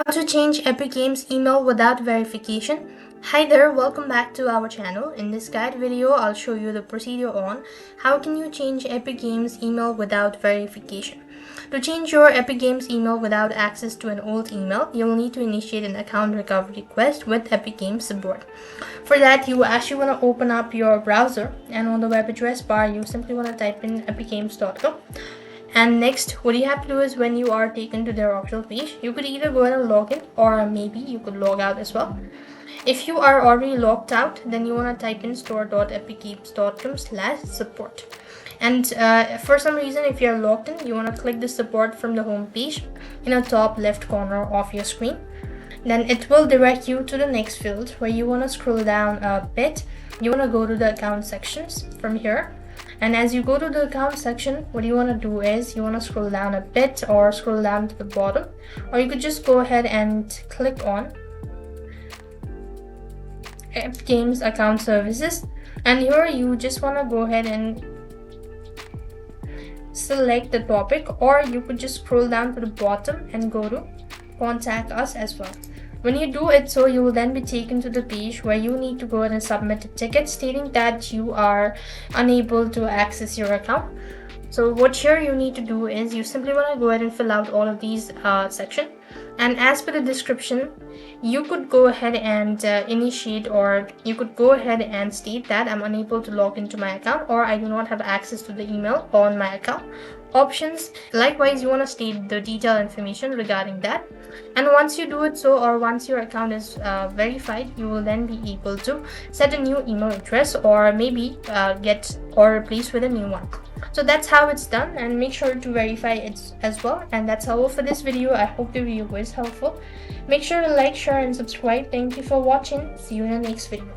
How to change Epic Games email without verification. Hi there, welcome back to our channel. In this guide video, I'll show you the procedure on how can you change Epic Games email without verification. To change your Epic Games email without access to an old email, you'll need to initiate an account recovery request with Epic Games support. For that, you actually want to open up your browser, and on the web address bar, you simply want to type in epicgames.com. And next, what you have to do is when you are taken to their official page, you could either go ahead and log in or maybe you could log out as well. If you are already logged out, then you want to type in store.epicgames.com/support. And for some reason, if you're logged in, you want to click the support from the home page in the top left corner of your screen. Then it will direct you to the next field where you want to scroll down a bit. You want to go to the account sections from here. And as you go to the account section, what you want to do is you want to scroll down a bit or scroll down to the bottom, or you could just go ahead and click on Epic Games account services, and here you just want to go ahead and select the topic, or you could just scroll down to the bottom and go to contact us as well. When you do it so, you will then be taken to the page where you need to go ahead and submit a ticket stating that you are unable to access your account. So what here you need to do is you simply want to go ahead and fill out all of these sections, and as per the description, you could go ahead and initiate, or you could go ahead and state that I'm unable to log into my account, or I do not have access to the email on my account. Options, likewise, you want to state the detailed information regarding that. And once you do it so, or once your account is verified, you will then be able to set a new email address, or maybe get or replace with a new one. So that's how it's done, and make sure to verify it as well. And that's all for this video. I hope the video was helpful. Make sure to like, share and subscribe. Thank you for watching. See you in the next video.